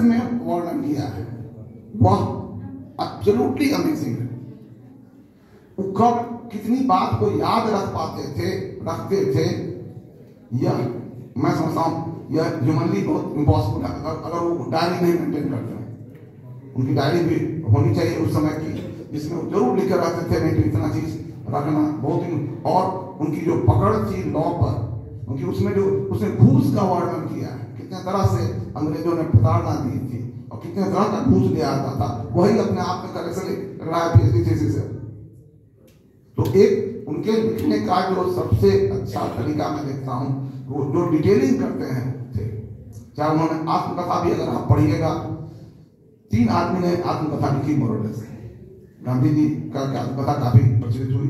में वर्णन किया है वह एब्सोल्युटली अमेजिंग है। वो कब कितनी बात को याद रखते थे यह मैं समझता हूँ यह ह्यूमनली बहुत इम्पॉसिबल है। अगर वो डायरी नहीं मेंटेन करते हैं, उनकी डायरी भी होनी चाहिए उस समय की, जिसमें वो जरूर लिख कर रखते थे नहीं तो इतना चीज रखना बहुत। और उनकी जो पकड़ थी लॉ पर, उनकी उसमें घूस का वर्णन किया है, कितने तरह से अंग्रेजों ने प्रताड़ना दी थी और कितने तरह का घूस लिया जाता था। वही अपने आप में करेक्शन रहा है PhD थीसिस से। तो एक उनके लिखने का जो सबसे अच्छा तरीका मैं देखता हूँ वो जो डिटेलिंग करते हैं थे। चाहे उन्होंने आत्मकथा भी अगर आप पढ़िएगा, 3 आदमी ने आत्मकथा लिखी मोरलेस। गांधी जी का आत्मकथा काफी प्रचलित हुई,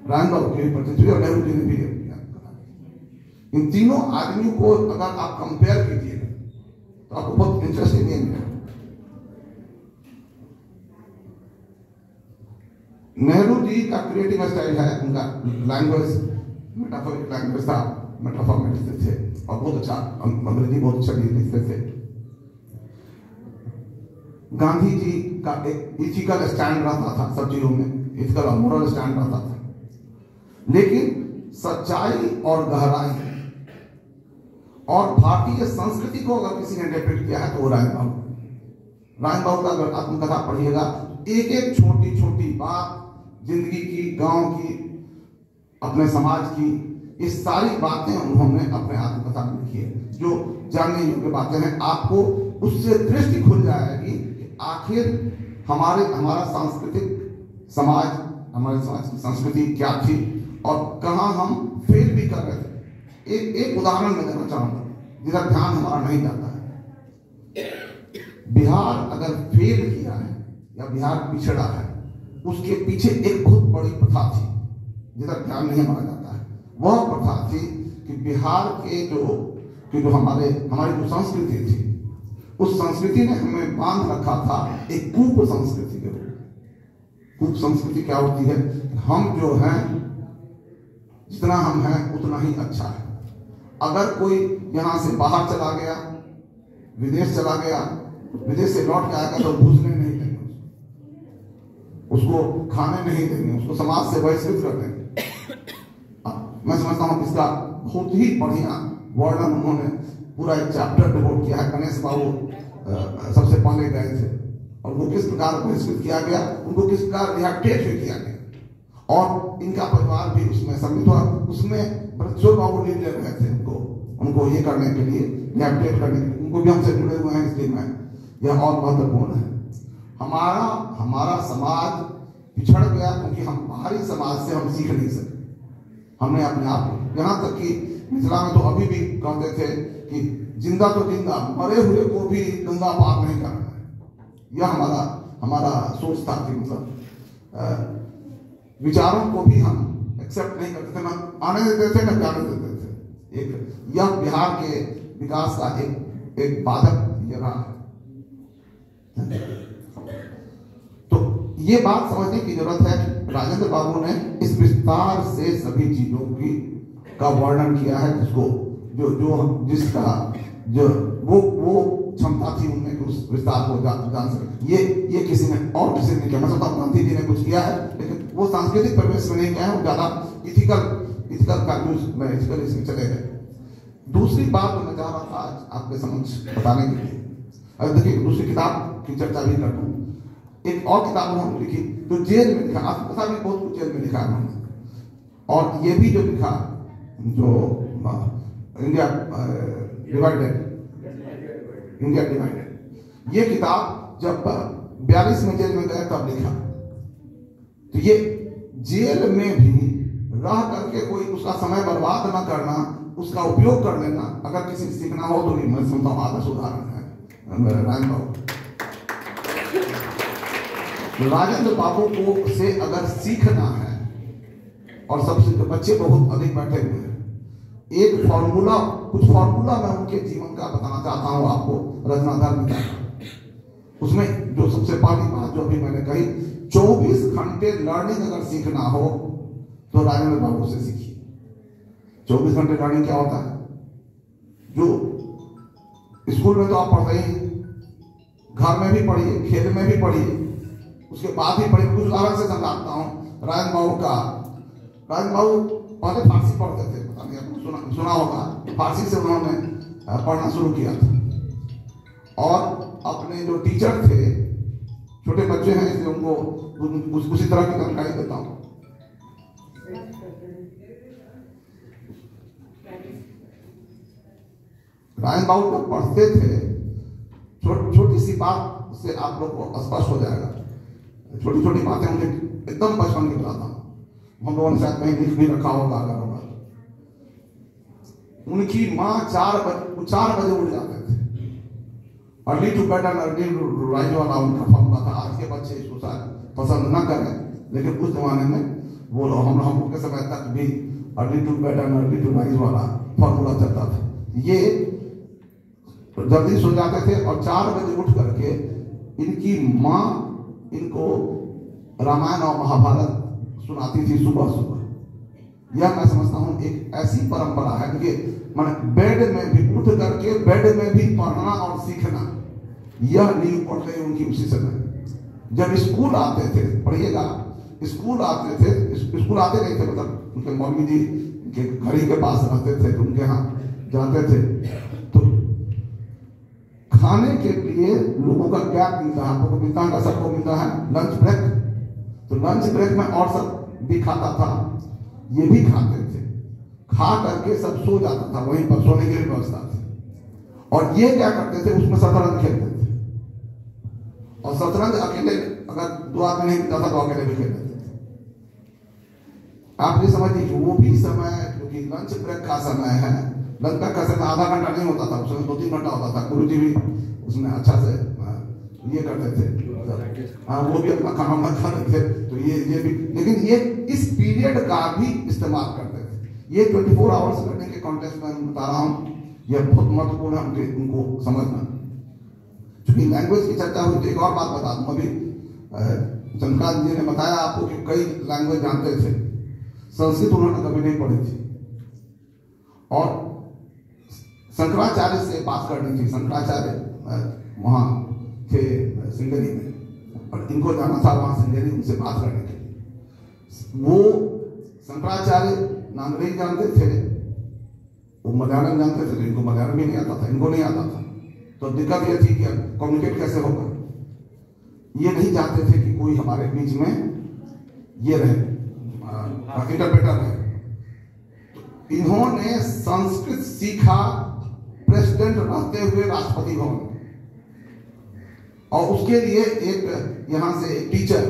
रामबाबू की भी प्रचलित हुई और नेहरू जी ने भी आत्मकथा। इन तीनों आदमियों को अगर आप कंपेयर कीजिएगा तो आपको बहुत इंटरेस्टिंग नहीं मिलेगा। नेहरू जी का क्रिएटिव स्टाइल है, उनका लैंग्वेज मेटाफोरिक लैंग्वेज था, मेटाफोर में लिखते थे और बहुत अच्छा अंग्रेजी बहुत अच्छा लिखते थे। गांधी जी का एक इथिकल स्टैंड रहता था सब चीजों में, इथिकल और मोरल स्टैंड रहता था, लेकिन सच्चाई और गहराई और भारतीय संस्कृति को अगर किसी ने डिपिक्ट किया है तो वो रामबाबू का अगर आत्मकथा पढ़िएगा, एक एक छोटी छोटी बात जिंदगी की, गांव की, अपने समाज की, ये सारी बातें उन्होंने अपने आत्मकथा में लिखी है। जो जानने योग्य बातें हैं, आपको उससे दृष्टि खुल जाएगी कि आखिर हमारा सांस्कृतिक समाज, हमारे समाज की संस्कृति क्या थी और कहाँ हम फेल भी कर रहे थे। एक उदाहरण मैं देना चाहूंगा जिधर ध्यान हमारा नहीं जाता है। बिहार अगर फेल किया है या बिहार पिछड़ा है, उसके पीछे एक बहुत बड़ी प्रथा थी जिधर ध्यान नहीं हमारा जाता है। वह प्रथा थी कि बिहार के जो हमारी जो संस्कृति थी, उस संस्कृति ने हमें बांध रखा था एक कूप संस्कृति के रूप। कूप संस्कृति क्या होती है? हम जो हैं, जितना हम हैं उतना ही अच्छा है। अगर कोई यहां से बाहर चला गया, विदेश चला गया, विदेश से लौट के आएगा तो घुसने नहीं देंगे, उसको खाने नहीं देंगे, उसको समाज से बहिष्कृत कर देंगे। मैं समझता हूं इसका बहुत ही बढ़िया वर्णन उन्होंने पूरा एक चैप्टर डिवोट किया है। गणेश बाबू सबसे पहले गए थे और वो किस प्रकार बहिष्कृत किया गया, उनको किस प्रकार रिहैबिलिटेट भी किया गया और इनका परिवार भी उसमें सम्मिलित हुआ। उसमें ब्रजोर बाबू लीड ले रहे थे उनको ये करने के लिए, रिहैबिलिटेट करने के लिए। उनको भी हमसे जुड़े हुए हैं, इसलिए मैं यह और महत्वपूर्ण है। हमारा समाज पिछड़ गया क्योंकि हम बाहरी समाज से हम सीख नहीं सके। हमने अपने आप को, यहाँ तक कि मिथिला में तो अभी भी कहते थे कि जिंदा तो जिंदा, मरे हुए को भी गंगा पार नहीं करना है। यह हमारा सोच था कि मतलब विचारों को भी हम एक्सेप्ट नहीं करते थे, ना आने देते थे ना जाने देते थे। यह बिहार के विकास का एक बाधक ये रहा है। तो ये बात समझने की जरूरत है कि राजेंद्र बाबू ने इस विस्तार से सभी चीजों का वर्णन किया है, जिसका वो क्षमता थी उनमें कि उस विस्तार को जान सके। ये किसी ने नहीं किया। मतलब गांधी जी ने कुछ किया है, लेकिन वो सांस्कृतिक परिवेश में नहीं किया है, वो ज्यादा इथिकल का यूज में इथिकल इसमें चले गए। दूसरी बात मैं चाह रहा था आज आपके समक्ष बताने के लिए, अगर देखिए दूसरी किताब की चर्चा भी कर दूं। एक और किताब उन्होंने लिखी तो जेल में लिखा, आत्मकथा भी बहुत कुछ जेल में लिखा उन्होंने, और ये भी जो लिखा जो इंडिया डिवाइडेड, ये किताब जब 42 में जेल में गए तब लिखा। तो ये जेल में भी रह करके कोई उसका समय बर्बाद न करना, उसका उपयोग कर लेना, अगर किसी को सीखना हो तो मैं समझता हूँ आदर्श उदाहरण है रामबाबू। राजेंद्र बाबू को से अगर सीखना है, और सबसे बच्चे बहुत अधिक बैठे हुए हैं, एक कुछ फॉर्मूला मैं उनके जीवन का बताना चाहता हूं आपको, रचनाधर पिता का। उसमें जो सबसे पहली बात जो अभी मैंने कही, 24 घंटे लर्निंग अगर सीखना हो तो राजेंद्र बाबू से सीखिए। 24 घंटे लर्निंग क्या होता है? जो स्कूल में तो आप पढ़ते ही, घर में भी पढ़िए, खेल में भी पढ़िए, उसके बाद ही पढ़िए। कुछ उदाहरण से समझाता हूँ राजन बाबू का। राजन बाबू पहले फारसी पढ़ते थे, पता नहीं आपको सुना होगा, फारसी से उन्होंने पढ़ना शुरू किया था। और अपने जो टीचर थे, छोटे बच्चे हैं इसलिए उनको उसी तरह की जानकारी देता हूँ। राजन बाबू जब पढ़ते थे, छोटी सी बात से आप लोग को स्पष्ट हो जाएगा। छोटी छोटी बातें मुझे एकदम बचपन की बताता हूँ, हम लोगों ने शायद कहीं लिख भी रखा होगा अगर होगा। उनकी माँ 4 बजे उठ जाते थे। Early to bed and early to rise वाला उनका फॉर्मूला था। आज के बच्चे इसको शायद पसंद न करें, लेकिन उस जमाने में वो हम लोग के समय तक भी early to bed and early to rise वाला फॉर्मूला चलता था। ये जल्दी सो जाते थे और 4 बजे उठ करके इनकी माँ इनको रामायण और महाभारत सुनाती थी सुबह सुबह। यह मैं समझता हूँ एक ऐसी परंपरा है कि मैंने बेड में भी उठ करके बेड में भी पढ़ना और सीखना, यह नींव पड़ गई उनकी उसी समय। जब स्कूल आते थे, पढ़िएगा, स्कूल आते थे, स्कूल आते नहीं थे, मतलब उनके मम्मी जी के घर ही के पास रहते थे, तो उनके यहाँ जाते थे। तो खाने के लिए लोगों का गैप मिलता है, आपको मिलता है, सबको मिलता है लंच ब्रेक। तो लंच ब्रेक में और सब भी खाता था, ये भी खाते थे। खा करके सब सो जाता था, वहीं पर सोने की व्यवस्था थी। और ये क्या करते थे, उसमें शतरंज खेलते थे। और शतरंज अकेले, अगर 2 आदमी नहीं मिलता था तो अकेले भी खेलते थे। आप ये समझिए कि वो भी समय, क्योंकि लंच ब्रेक का समय है, लंच ब्रेक का समय आधा घंटा नहीं होता था, उसमें 2-3 घंटा होता था। गुरु जी भी उसमें अच्छा से ये करते थे, हाँ, वो भी अपना काम खा रहे थे। तो ये भी, लेकिन ये इस पीरियड का भी इस्तेमाल करते थे। ये 24 आवर्स करने के कॉन्टेक्स्ट में बता रहा हूँ, यह बहुत महत्वपूर्ण है उनको समझना। क्योंकि लैंग्वेज की चर्चा हुई, तो एक और बात बता दूं। अभी चंद्रकांत जी ने बताया आपको कि कई लैंग्वेज जानते थे, संस्कृत उन्होंने कभी नहीं पढ़ी थी। और शंकराचार्य से बात करनी थी, शंकराचार्य वहाँ थे सिंगरी में, और इनको जाना था वहाँ सिंगरी, उनसे बात करने के लिए। वो शंकराचार्य नांगरेज जानते थे, वो मलयालम जानते थे, तो इनको मलयालम भी नहीं आता था, इनको नहीं आता था। तो दिक्कत यह थी कि कम्युनिकेट कैसे होगा। ये नहीं चाहते थे कि कोई हमारे बीच में ये रहे, इंटरप्रेटर रहे। तो इन्होंने संस्कृत सीखा प्रेसिडेंट रहते हुए राष्ट्रपति भवन, और उसके लिए एक यहाँ से एक टीचर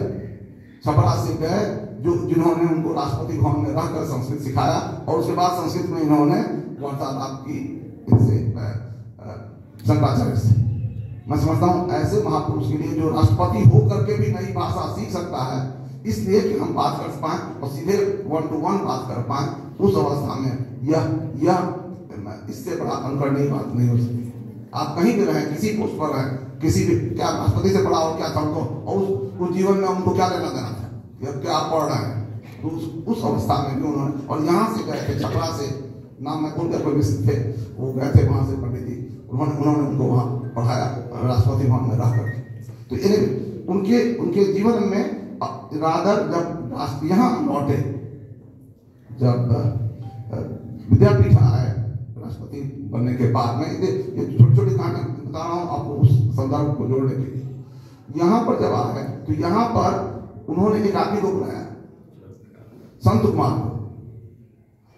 छपरा से गए, जिन्होंने उनको राष्ट्रपति भवन में रहकर संस्कृत सिखाया। और उसके बाद संस्कृत में इन्होंने वार्तालाप की इनसे, शंकराचार्य से। मैं समझता हूँ ऐसे महापुरुष के लिए, जो राष्ट्रपति होकर के भी नई भाषा सीख सकता है, इसलिए कि हम बात कर पाए और सीधे 1 to 1 बात कर पाए, उस अवस्था में यह इससे बड़ा अंकरणीय बात नहीं हो सकती। आप कहीं भी रहें, किसी पोस्ट पर रहें, किसी भी, क्या राष्ट्रपति से पढ़ा हो, क्या सबको, और उस जीवन में उनको क्या लेना देना था, क्या आप पढ़ रहे हैं। तो उस अवस्था में भी उन्होंने, और यहाँ से गए थे छपरा से, नाम में कौन कोई विषय थे, वो गए थे वहाँ से पंडित जी, उन्होंने उनको वहाँ पढ़ाया राष्ट्रपति भवन में रहकर। तो उनके जीवन में रादर जब यहाँ लौटे, जब विद्यापीठ आए राष्ट्रपति बनने के बाद में, ये छोटी छोटी कहानी बता रहा हूँ आपको उस संदर्भ को जोड़ने के लिए। यहाँ पर जब आए तो यहाँ पर उन्होंने एक आदमी को बुलाया, संत कुमार को।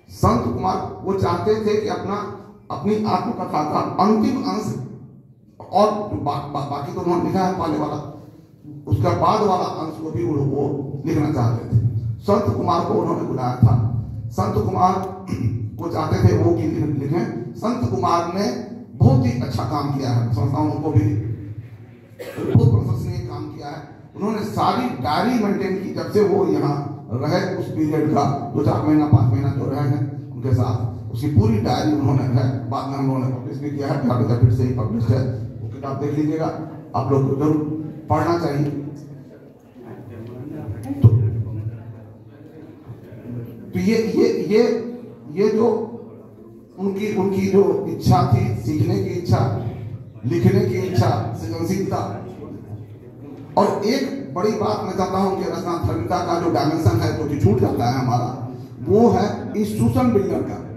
संत कुमार वो चाहते थे कि अपनी आत्मकथा का अंतिम अंश, और बाकी तो उन्होंने लिखा है पहले वाला, उसका बाद वाला अंश को भी वो लिखना चाहते थे। संत कुमार को उन्होंने बुलाया था। संत कुमार को चाहते थे वो कि लिखें। संत कुमार ने बहुत ही अच्छा काम किया है, समझता हूँ उनको भी बहुत प्रशंसनीय काम किया है। उन्होंने सारी डायरी मेंटेन की, जब से वो यहाँ रहे, उस पीरियड का 2-4 महीना 5 महीना जो रहे हैं उनके साथ, उसकी पूरी डायरी उन्होंने है। बाद में हम लोगों ने पब्लिश भी किया है, विद्यापीठ से ही पब्लिश है, वो किताब देख लीजिएगा, आप लोग को जरूर पढ़ना चाहिए। तो ये जो उनकी जो इच्छा थी, सीखने की इच्छा, लिखने की इच्छा, सृजनशीलता। और एक बड़ी बात मैं चाहता हूं कि रचनात्मकता का जो डायमेंशन है जो कि छूट जाता है हमारा, वो है इंस्टीट्यूशन बिल्डर का।